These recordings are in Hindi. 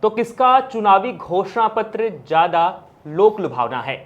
तो किसका चुनावी घोषणा पत्र ज्यादा लोक लुभावना है,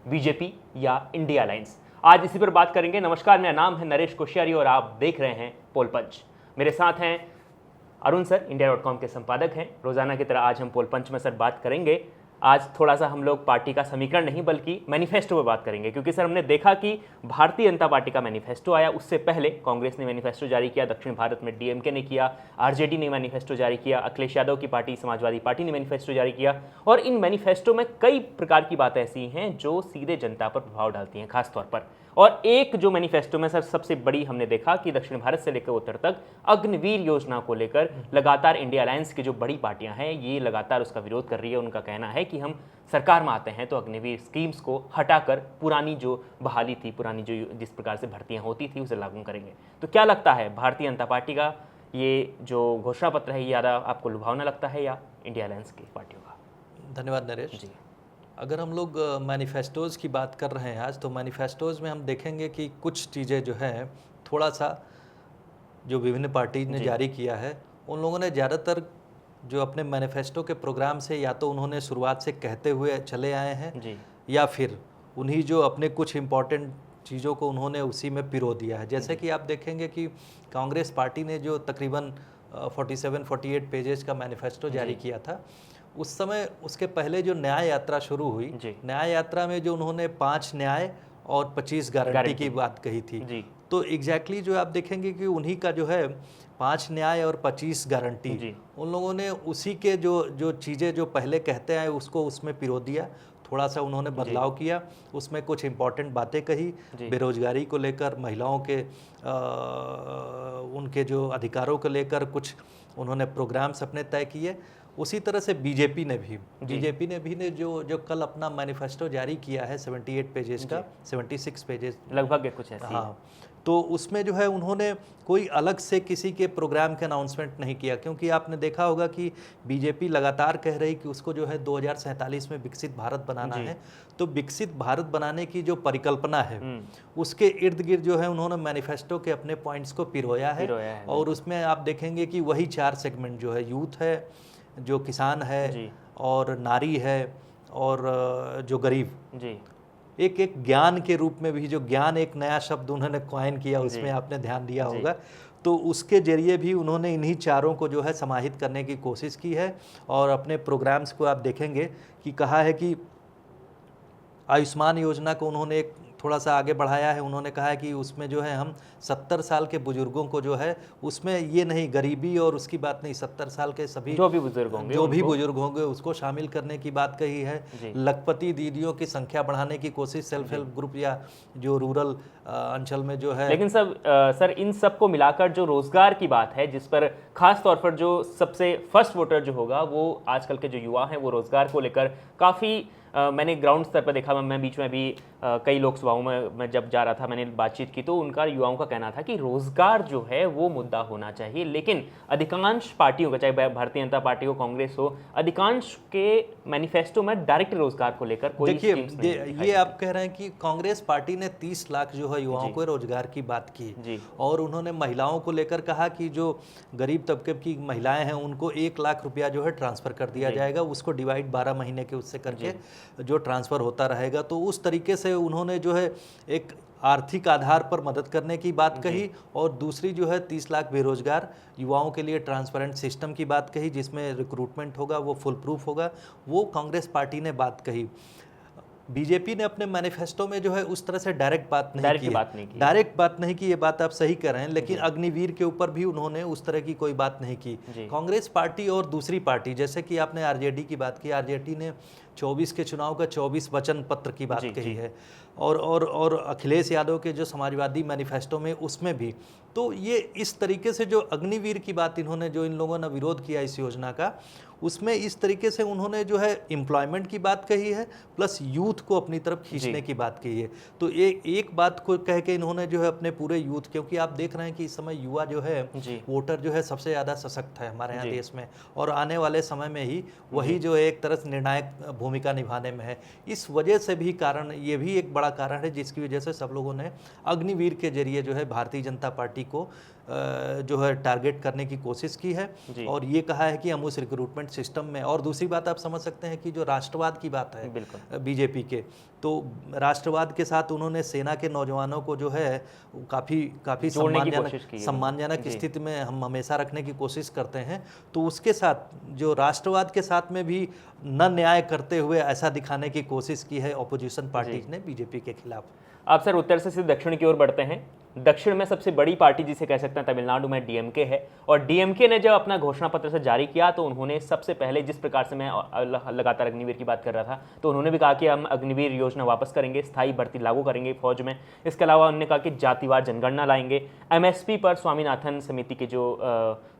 बीजेपी या इंडिया अलायंस? आज इसी पर बात करेंगे। नमस्कार, मेरा नाम है नरेश कोश्यारी और आप देख रहे हैं पोल पंच। मेरे साथ हैं अरुण सर, इंडिया.com के संपादक हैं। रोजाना की तरह आज हम पोल पंच में सर बात करेंगे। आज थोड़ा सा हम लोग पार्टी का समीकरण नहीं बल्कि मैनिफेस्टो पर बात करेंगे, क्योंकि सर हमने देखा कि भारतीय जनता पार्टी का मैनिफेस्टो आया, उससे पहले कांग्रेस ने मैनिफेस्टो जारी किया, दक्षिण भारत में डीएमके ने किया, आरजेडी ने मैनिफेस्टो जारी किया, अखिलेश यादव की पार्टी समाजवादी पार्टी ने मैनिफेस्टो जारी किया। और इन मैनिफेस्टो में कई प्रकार की बातें ऐसी हैं जो सीधे जनता पर प्रभाव डालती हैं खासतौर पर। और एक जो मैनिफेस्टो में सर सबसे बड़ी हमने देखा कि दक्षिण भारत से लेकर उत्तर तक अग्निवीर योजना को लेकर लगातार इंडिया अलायंस की जो बड़ी पार्टियां हैं ये लगातार उसका विरोध कर रही है। उनका कहना है कि हम सरकार में आते हैं तो अग्निवीर स्कीम्स को हटाकर पुरानी जो बहाली थी, पुरानी जो जिस प्रकार से भर्तियां होती थी उसे लागू करेंगे। तो क्या लगता है, भारतीय जनता पार्टी का ये जो घोषणा पत्र है ये ज़्यादा आपको लुभावना लगता है या इंडिया अलायंस की पार्टियों का? धन्यवाद नरेश जी। अगर हम लोग मैनिफेस्टोज़ की बात कर रहे हैं आज, तो मैनिफेस्टोज़ में हम देखेंगे कि कुछ चीज़ें जो हैं थोड़ा सा जो विभिन्न पार्टी ने जारी किया है, उन लोगों ने ज़्यादातर जो अपने मैनिफेस्टो के प्रोग्राम से या तो उन्होंने शुरुआत से कहते हुए चले आए हैं जी, या फिर उन्हीं जो अपने कुछ इम्पॉर्टेंट चीज़ों को उन्होंने उसी में पिरो दिया है। जैसे कि आप देखेंगे कि कांग्रेस पार्टी ने जो तकरीबन 47-48 पेजेस का मैनिफेस्टो जारी किया था, उस समय उसके पहले जो न्याय यात्रा शुरू हुई, न्याय यात्रा में जो उन्होंने 5 न्याय और 25 गारंटी की बात कही थी, तो एग्जैक्टली जो आप देखेंगे कि उन्हीं का जो है 5 न्याय और 25 गारंटी, उन लोगों ने उसी के जो चीज़ें जो पहले कहते आए उसको उसमें पिरो दिया। थोड़ा सा उन्होंने बदलाव किया, उसमें कुछ इम्पॉर्टेंट बातें कही, बेरोजगारी को लेकर, महिलाओं के उनके जो अधिकारों को लेकर कुछ उन्होंने प्रोग्राम्स अपने तय किए। उसी तरह से बीजेपी ने भी जो कल अपना मैनिफेस्टो जारी किया है 78 पेजेस का, 76 पेजेस लगभग कुछ ऐसे। हाँ, तो उसमें जो है उन्होंने कोई अलग से किसी के प्रोग्राम के अनाउंसमेंट नहीं किया, क्योंकि आपने देखा होगा कि बीजेपी लगातार कह रही कि उसको जो है 2047 में विकसित भारत बनाना है। तो विकसित भारत बनाने की जो परिकल्पना है उसके इर्द गिर्द जो है उन्होंने मैनिफेस्टो के अपने पॉइंट्स को पिरोया है। और उसमें आप देखेंगे कि वही 4 सेगमेंट जो है, यूथ है, जो किसान है, और नारी है, और जो गरीब, एक ज्ञान के रूप में भी, जो ज्ञान एक नया शब्द उन्होंने कॉइन किया, उसमें आपने ध्यान दिया होगा, तो उसके जरिए भी उन्होंने इन्हीं चारों को जो है समाहित करने की कोशिश की है। और अपने प्रोग्राम्स को आप देखेंगे कि कहा है कि आयुष्मान योजना को उन्होंने एक थोड़ा सा आगे बढ़ाया है। उन्होंने कहा है कि उसमें जो है हम 70 साल के बुजुर्गों को जो है उसमें ये नहीं गरीबी और उसकी बात नहीं, 70 साल के सभी जो भी बुजुर्ग होंगे उसको शामिल करने की बात कही है। लखपति दीदियों की संख्या बढ़ाने की कोशिश, सेल्फ हेल्प ग्रुप या जो रूरल अंचल में जो है। लेकिन सर इन सब को मिलाकर जो रोजगार की बात है, जिस पर खास तौर पर जो सबसे फर्स्ट वोटर जो होगा वो आजकल के जो युवा हैं, वो रोजगार को लेकर काफ़ी मैंने ग्राउंड स्तर पर देखा। मैं बीच में भी कई लोकसभाओं में मैं जब जा रहा था, मैंने बातचीत की, तो उनका युवाओं का कहना था कि रोजगार जो है वो मुद्दा होना चाहिए। लेकिन अधिकांश पार्टियों का, चाहे भारतीय जनता पार्टी हो, कांग्रेस हो, अधिकांश के मैनिफेस्टो में डायरेक्ट रोजगार को लेकर कोई देखिए, ये आप कह रहे हैं कि कांग्रेस पार्टी ने 30 लाख जो है युवाओं को रोजगार की बात की, और उन्होंने महिलाओं को लेकर कहा कि जो गरीब तबके की महिलाएं हैं उनको 1 लाख रुपया जो है ट्रांसफर कर दिया जाएगा, उसको डिवाइड 12 महीने के उससे करके जो ट्रांसफ़र होता रहेगा। तो उस तरीके से उन्होंने जो है एक आर्थिक आधार पर मदद करने की बात कही, और दूसरी जो है 30 लाख बेरोजगार युवाओं के लिए ट्रांसपेरेंट सिस्टम की बात कही, जिसमें रिक्रूटमेंट होगा, वो फुल प्रूफ होगा, वो कांग्रेस पार्टी ने बात कही। बीजेपी ने अपने मैनिफेस्टो में जो है उस तरह से डायरेक्ट बात नहीं की, ये बात आप सही कह रहे हैं, लेकिन अग्निवीर के ऊपर भी उन्होंने उस तरह की कोई बात नहीं की। कांग्रेस पार्टी और दूसरी पार्टी, जैसे कि आपने आरजेडी की बात की, आरजेडी ने 24 के चुनाव का 24 वचन पत्र की बात कही है, और अखिलेश यादव के जो समाजवादी मैनिफेस्टो में उसमें भी। तो ये इस तरीके से जो अग्निवीर की बात इन्होंने, जो इन लोगों ने विरोध किया इस योजना का, उसमें इस तरीके से उन्होंने जो है एम्प्लॉयमेंट की बात कही है, प्लस यूथ को अपनी तरफ खींचने की बात कही है। तो एक बात को कह के इन्होंने जो है अपने पूरे यूथ, क्योंकि आप देख रहे हैं कि इस समय युवा जो है वोटर जो है सबसे ज़्यादा सशक्त है हमारे यहाँ देश में, और आने वाले समय में ही वही जो है एक तरह से निर्णायक भूमिका निभाने में है। इस वजह से भी कारण, ये भी एक बड़ा कारण है जिसकी वजह से सब लोगों ने अग्निवीर के जरिए जो है भारतीय जनता पार्टी को जो है टारगेट करने की कोशिश की है, और ये कहा है कि हम उस रिक्रूटमेंट सिस्टम में। और दूसरी बात आप समझ सकते हैं कि जो राष्ट्रवाद की बात है बीजेपी के, तो राष्ट्रवाद के साथ उन्होंने सेना के नौजवानों को जो है काफ़ी सम्मानजनक स्थिति में हम हमेशा रखने की कोशिश करते हैं। तो उसके साथ जो राष्ट्रवाद के साथ में भी न न्याय करते हुए ऐसा दिखाने की कोशिश की है ऑपोजिशन पार्टीज ने बीजेपी के खिलाफ। आप सर उत्तर से सीधे दक्षिण की ओर बढ़ते हैं। दक्षिण में सबसे बड़ी पार्टी जिसे कह सकते हैं तमिलनाडु में डीएमके है, और डीएमके ने जब अपना घोषणा पत्र से जारी किया तो उन्होंने सबसे पहले, जिस प्रकार से मैं लगातार अग्निवीर की बात कर रहा था, तो उन्होंने भी कहा कि हम अग्निवीर योजना वापस करेंगे, स्थायी भर्ती लागू करेंगे फौज में। इसके अलावा उन्होंने कहा कि जातिवार जनगणना लाएंगे, एमएसपी पर स्वामीनाथन समिति की जो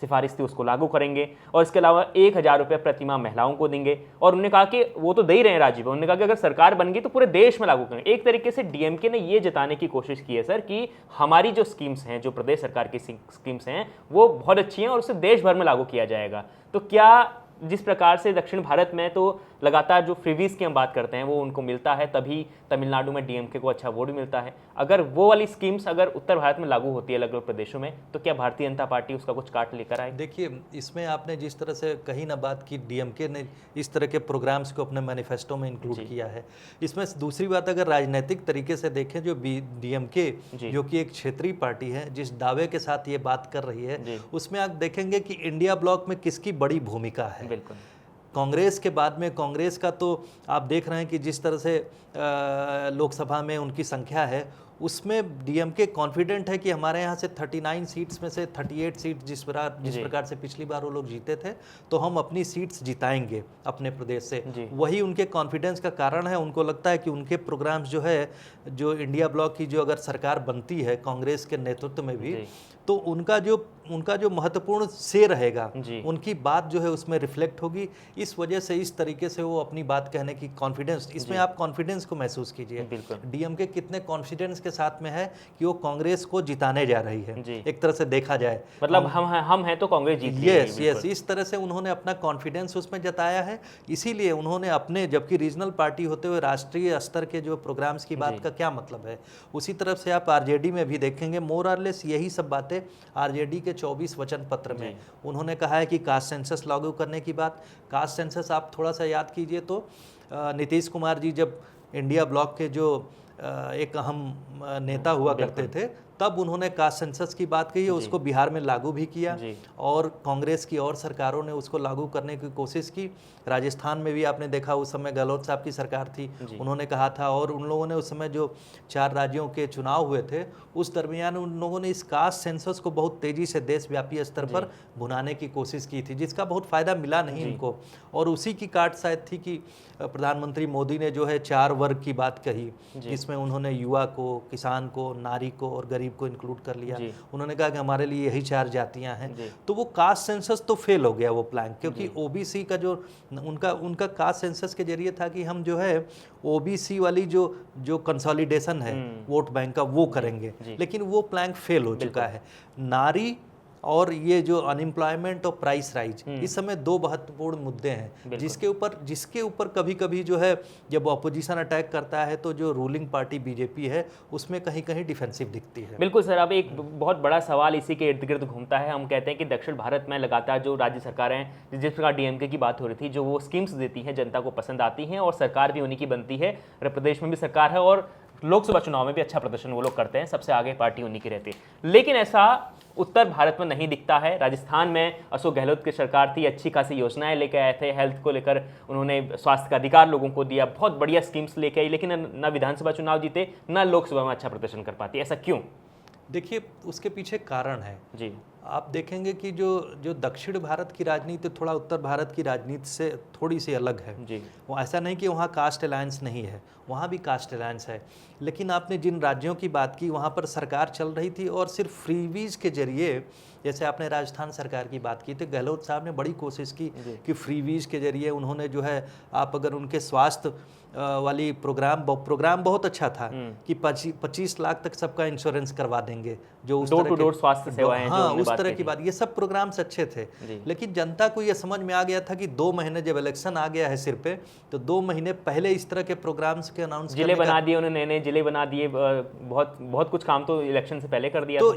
सिफारिश थी उसको लागू करेंगे, और इसके अलावा 1,000 रुपये प्रतिमाह महिलाओं को देंगे। और उन्होंने कहा कि वो तो दे ही रहे हैं राजीव, उन्होंने कहा कि अगर सरकार बन गई तो पूरे देश में लागू करेंगे। एक तरीके से डीएमके ने ये जताने की कोशिश की है सर कि हमारी जो स्कीम्स हैं, जो प्रदेश सरकार की स्कीम्स हैं, वो बहुत अच्छी हैं और उसे देश भर में लागू किया जाएगा। तो क्या जिस प्रकार से दक्षिण भारत में तो लगातार जो फ्रीवीज की हम बात करते हैं वो उनको मिलता है, तभी तमिलनाडु में डीएमके को अच्छा वोट मिलता है, अगर वो वाली स्कीम्स अगर उत्तर भारत में लागू होती है अलग अलग प्रदेशों में, तो क्या भारतीय जनता पार्टी उसका कुछ काट लेकर आए? देखिए, इसमें आपने जिस तरह से कही ना बात की, डीएमके ने इस तरह के प्रोग्राम्स को अपने मैनिफेस्टो में इंक्लूड किया है। इसमें दूसरी बात, अगर राजनीतिक तरीके से देखें, जो डीएमके जो कि एक क्षेत्रीय पार्टी है, जिस दावे के साथ ये बात कर रही है, उसमें आप देखेंगे कि इंडिया ब्लॉक में किसकी बड़ी भूमिका है। बिल्कुल कांग्रेस के बाद में कांग्रेस का तो आप देख रहे हैं कि जिस तरह से लोकसभा में उनकी संख्या है, उसमें डीएमके कॉन्फिडेंट है कि हमारे यहाँ से 39 सीट्स में से 38 सीट जिस प्रकार से पिछली बार वो लोग जीते थे, तो हम अपनी सीट्स जिताएंगे अपने प्रदेश से। वही उनके कॉन्फिडेंस का कारण है। उनको लगता है कि उनके प्रोग्राम्स जो है, जो इंडिया ब्लॉक की जो अगर सरकार बनती है कांग्रेस के नेतृत्व में भी, तो उनका जो महत्वपूर्ण से रहेगा, उनकी बात जो है उसमें रिफ्लेक्ट होगी। इस वजह से इस तरीके से वो अपनी बात कहने की कॉन्फिडेंस, इसमें आप कॉन्फिडेंस को महसूस कीजिए। डीएमके कितने कॉन्फिडेंस के साथ में है कि वो कांग्रेस को जिताने जा रही है, एक तरह से देखा जाए। मतलब हम हैं तो कांग्रेस जीत यस, इस तरह से उन्होंने अपना कॉन्फिडेंस उसमें जताया है। इसीलिए उन्होंने अपने, जबकि रीजनल पार्टी होते हुए राष्ट्रीय स्तर के जो प्रोग्राम्स की बात का क्या मतलब है। उसी तरफ से आप आरजेडी में भी देखेंगे, मोर और लेस यही सब बातें आरजेडी के 24 वचन पत्र में उन्होंने कहा है कि कास्ट सेंसस लागू करने की बात। कास्ट सेंसस आप थोड़ा सा याद कीजिए तो नीतीश कुमार जी जब इंडिया ब्लॉक के जो एक अहम नेता हुआ करते थे, तब उन्होंने कास्ट सेंसस की बात कही, उसको बिहार में लागू भी किया, और कांग्रेस की और सरकारों ने उसको लागू करने की कोशिश की। राजस्थान में भी आपने देखा, उस समय गहलोत साहब की सरकार थी, उन्होंने कहा था, और उन लोगों ने उस समय जो 4 राज्यों के चुनाव हुए थे, उस दरमियान उन लोगों ने इस कास्ट सेंसस को बहुत तेज़ी से देशव्यापी स्तर पर भुनाने की कोशिश की थी, जिसका बहुत फ़ायदा मिला नहीं इनको। और उसी की काट शायद थी कि प्रधानमंत्री मोदी ने जो है 4 वर्ग की बात कही, जिसमें उन्होंने युवा को, किसान को, नारी को और गरीब को इंक्लूड कर लिया। उन्होंने कहा कि हमारे लिए यही 4 जातियां हैं। तो वो कास्ट सेंसस तो फेल हो गया वो प्लान, क्योंकि ओबीसी का जो उनका कास्ट सेंसस के जरिए था कि हम जो है ओबीसी वाली जो कंसोलिडेशन है वोट बैंक का, वो करेंगे, लेकिन वो प्लान फेल हो चुका है। नारी और ये जो अनएम्प्लॉयमेंट और प्राइस राइज, इस समय 2 महत्वपूर्ण मुद्दे हैं जिसके ऊपर कभी कभी जो है जब ऑपोजिशन अटैक करता है तो जो रूलिंग पार्टी बीजेपी है उसमें कहीं कहीं डिफेंसिव दिखती है। बिल्कुल सर, अब एक बहुत बड़ा सवाल इसी के इर्द गिर्द घूमता है। हम कहते हैं कि दक्षिण भारत में लगातार जो राज्य सरकारें, जिस प्रकार डीएमके की बात हो रही थी, जो वो स्कीम्स देती हैं जनता को पसंद आती हैं, और सरकार भी उन्हीं की बनती है। प्रदेश में भी सरकार है और लोकसभा चुनाव में भी अच्छा प्रदर्शन वो लोग करते हैं, सबसे आगे पार्टी उन्हीं की रहती है। लेकिन ऐसा उत्तर भारत में नहीं दिखता है। राजस्थान में अशोक गहलोत की सरकार थी, अच्छी खासी योजनाएं लेके आए थे, हेल्थ को लेकर उन्होंने स्वास्थ्य का अधिकार लोगों को दिया, बहुत बढ़िया स्कीम्स लेके आई, लेकिन न विधानसभा चुनाव जीते, न लोकसभा में अच्छा प्रदर्शन कर पाती। ऐसा क्यों? देखिए, उसके पीछे कारण है जी। आप देखेंगे कि जो दक्षिण भारत की राजनीति थोड़ा उत्तर भारत की राजनीति से थोड़ी सी अलग है जी। वो ऐसा नहीं कि वहाँ कास्ट अलायंस नहीं है, वहाँ भी कास्ट अलायंस है, लेकिन आपने जिन राज्यों की बात की वहाँ पर सरकार चल रही थी और सिर्फ फ्रीवीज के जरिए, जैसे आपने राजस्थान सरकार की बात की थी, गहलोत साहब ने बड़ी कोशिश की कि फ्रीवीज के जरिए उन्होंने जो है, आप अगर उनके स्वास्थ्य वाली प्रोग्राम बहुत अच्छा था कि 25 लाख तक सबका इंश्योरेंस करवा देंगे, जो उस तरह के स्वास्थ्य सेवाएं, हाँ, उस तरह की बात, ये सब प्रोग्राम्स अच्छे थे। लेकिन जनता को ये समझ में आ गया था कि 2 महीने जब इलेक्शन आ गया है सिर पे, तो 2 महीने पहले इस तरह के प्रोग्राम्स के अनाउंस जिले बना दिए उन्होंने, नए जिले बना दिए, बहुत कुछ काम तो इलेक्शन से पहले कर दिया। तो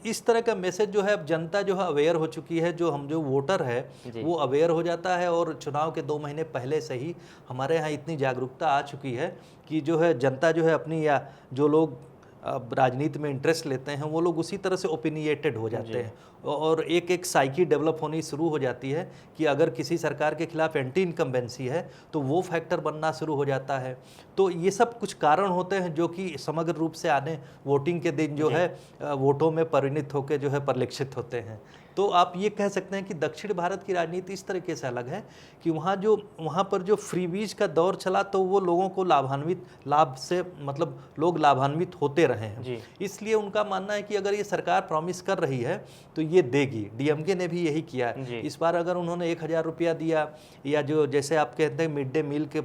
इस तरह का मैसेज इससे जो है अब जनता जो है अवेयर हो चुकी है, जो वोटर है वो अवेयर हो जाता है, और चुनाव के 2 महीने पहले से ही हमारे यहाँ इतनी जागरूकता आ चुकी है कि जो है जनता जो है अपनी, या जो लोग अब राजनीति में इंटरेस्ट लेते हैं वो लोग उसी तरह से ओपिनिएटेड हो जाते हैं, और एक एक साइकी डेवलप होनी शुरू हो जाती है कि अगर किसी सरकार के खिलाफ एंटी इनकम्बेंसी है तो वो फैक्टर बनना शुरू हो जाता है। तो ये सब कुछ कारण होते हैं जो कि समग्र रूप से आने वोटिंग के दिन जो है वोटों में परिणित होकर जो है परिलक्षित होते हैं। तो आप ये कह सकते हैं कि दक्षिण भारत की राजनीति इस तरीके से अलग है कि वहाँ पर जो फ्रीबीज का दौर चला तो वो लोगों को लाभ से मतलब लोग लाभान्वित होते रहे हैं। इसलिए उनका मानना है कि अगर ये सरकार प्रॉमिस कर रही है तो ये देगी। डीएमके ने भी यही किया है। इस बार अगर उन्होंने 1000 रुपया दिया, या जो जैसे आप कहते हैं मिड डे मील के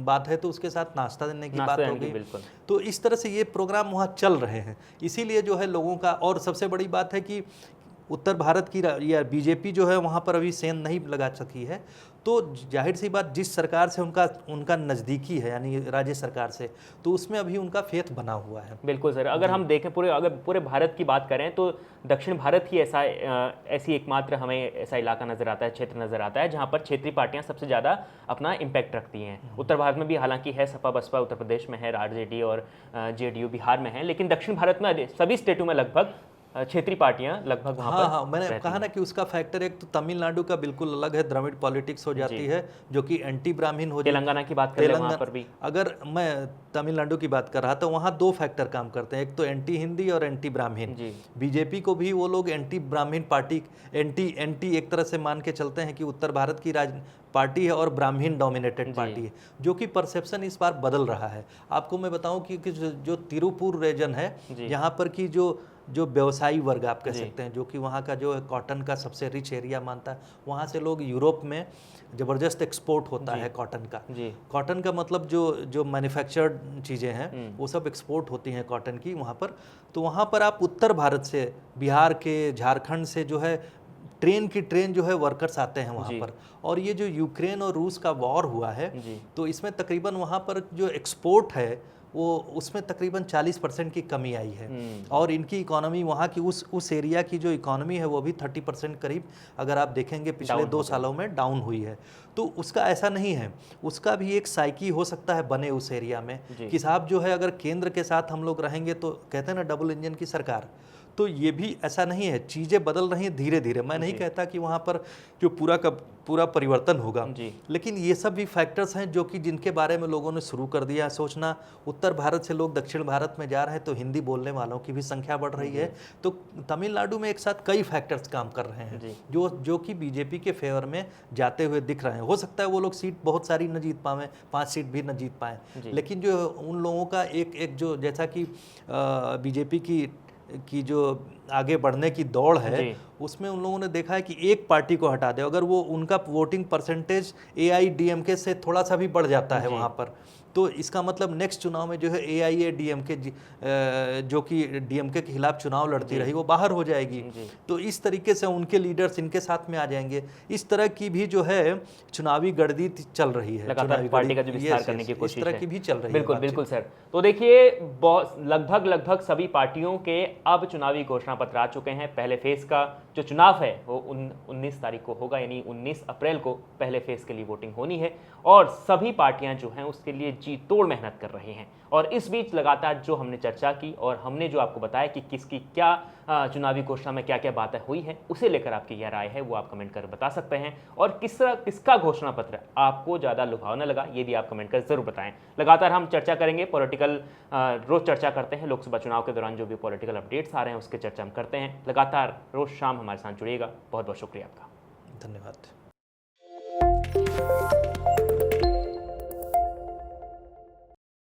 बात है तो उसके साथ नाश्ता देने की बात हो गई, तो इस तरह से ये प्रोग्राम वहाँ चल रहे हैं। इसीलिए जो है लोगों का, और सबसे बड़ी बात है कि उत्तर भारत की या बीजेपी जो है वहाँ पर अभी सेंध नहीं लगा सकी है, तो जाहिर सी बात जिस सरकार से उनका नज़दीकी है यानी राज्य सरकार से, तो उसमें अभी उनका फेथ बना हुआ है। बिल्कुल सर, अगर हम देखें पूरे भारत की बात करें तो दक्षिण भारत ही ऐसी एकमात्र हमें ऐसा इलाका नज़र आता है, क्षेत्र नज़र आता है जहाँ पर क्षेत्रीय पार्टियाँ सबसे ज़्यादा अपना इम्पैक्ट रखती हैं। उत्तर भारत में भी हालांकि है, सपा बसपा उत्तर प्रदेश में है, आरजेडी और जेडीयू बिहार में है, लेकिन दक्षिण भारत में सभी स्टेटों में लगभग क्षेत्रीय पार्टियां लगभग वहां पर। हाँ, मैंने कहा ना कि उसका फैक्टर एक तो तमिलनाडु का बिल्कुल अलग है, द्रविड़ पॉलिटिक्स हो जाती है जो कि एंटी ब्राह्मीण हो जाती है। तेलंगाना की बात करें वहां पर भी, अगर मैं तमिलनाडु की बात कर रहा था, वहाँ 2 फैक्टर काम करते हैं, एक तो एंटी हिंदी और एंटी ब्राह्मीण। बीजेपी को भी वो लोग एंटी ब्राह्मीण पार्टी, एंटी एक तरह से मान के चलते हैं कि उत्तर भारत की पार्टी है और ब्राह्मीण डोमिनेटेड पार्टी है, जो कि परसेप्शन इस बार बदल रहा है। आपको मैं बताऊं कि जो तिरुपुर रीजन है, यहाँ पर की जो व्यवसायी वर्ग आप कह सकते हैं, जो कि वहाँ का जो कॉटन का सबसे रिच एरिया मानता है, वहाँ से लोग यूरोप में ज़बरदस्त एक्सपोर्ट होता है कॉटन का। कॉटन का मतलब जो मैन्युफैक्चर्ड चीज़ें हैं वो सब एक्सपोर्ट होती हैं कॉटन की वहाँ पर। तो वहाँ पर आप उत्तर भारत से, बिहार के, झारखंड से जो है ट्रेन जो है वर्कर्स आते हैं वहाँ पर। और ये जो यूक्रेन और रूस का वॉर हुआ है तो इसमें तकरीबन वहाँ पर जो एक्सपोर्ट है वो उसमें तकरीबन 40% की कमी आई है, और इनकी इकोनॉमी वहाँ की उस एरिया की जो इकोनॉमी है वो भी 30% करीब अगर आप देखेंगे पिछले 2 सालों में डाउन हुई है। तो उसका ऐसा नहीं है, उसका भी एक साइकी हो सकता है बने उस एरिया में कि साहब जो है अगर केंद्र के साथ हम लोग रहेंगे तो कहते हैं ना डबल इंजन की सरकार, तो ये भी ऐसा नहीं है, चीज़ें बदल रही हैं धीरे धीरे। मैं नहीं कहता कि वहाँ पर जो पूरा का पूरा परिवर्तन होगा, लेकिन ये सब भी फैक्टर्स हैं जो कि जिनके बारे में लोगों ने शुरू कर दिया सोचना। उत्तर भारत से लोग दक्षिण भारत में जा रहे हैं तो हिंदी बोलने वालों की भी संख्या बढ़ रही है। तो तमिलनाडु में एक साथ कई फैक्टर्स काम कर रहे हैं जो कि बीजेपी के फेवर में जाते हुए दिख रहे हैं। हो सकता है वो लोग सीट बहुत सारी न जीत पाएँ, 5 सीट भी न जीत पाएँ, लेकिन जो उन लोगों का एक जो जैसा कि बीजेपी की जो आगे बढ़ने की दौड़ है उसमें उन लोगों ने देखा है कि एक पार्टी को हटा दे, अगर वो उनका वोटिंग परसेंटेज AIADMK से थोड़ा सा भी बढ़ जाता है वहाँ पर, तो इसका मतलब नेक्स्ट चुनाव में जो है AIADMK जो कि DMK के खिलाफ चुनाव लड़ती रही वो बाहर हो जाएगी। तो इस तरीके से उनके लीडर्स इनके साथ में आ जाएंगे। इस तरह की भी जो है चुनावी गड़दी चल रही है, लगातार पार्टी का जो विस्तार करने की कोशिश इस तरह की भी चल रही है। बिल्कुल सर। तो देखिए लगभग सभी पार्टियों के अब चुनावी घोषणा पत्र आ चुके हैं। पहले फेज का जो चुनाव है वो 19 तारीख को होगा, यानी 19 अप्रैल को पहले फेज के लिए वोटिंग होनी है, और सभी पार्टियां जो हैं उसके लिए जी तोड़ मेहनत कर रही हैं। और इस बीच लगातार जो हमने चर्चा की और हमने जो आपको बताया कि किसकी क्या चुनावी घोषणा में क्या क्या बातें हुई हैं, उसे लेकर आपकी क्या राय है वो आप कमेंट कर बता सकते हैं। और किसका घोषणा पत्र आपको ज़्यादा लुभावना लगा ये भी आप कमेंट कर जरूर बताएं। लगातार हम चर्चा करेंगे, पॉलिटिकल रोज चर्चा करते हैं, लोकसभा चुनाव के दौरान जो भी पॉलिटिकल अपडेट्स आ रहे हैं उसके चर्चा हम करते हैं। लगातार रोज शाम हमारे साथ जुड़िएगा। बहुत बहुत शुक्रिया आपका। धन्यवाद।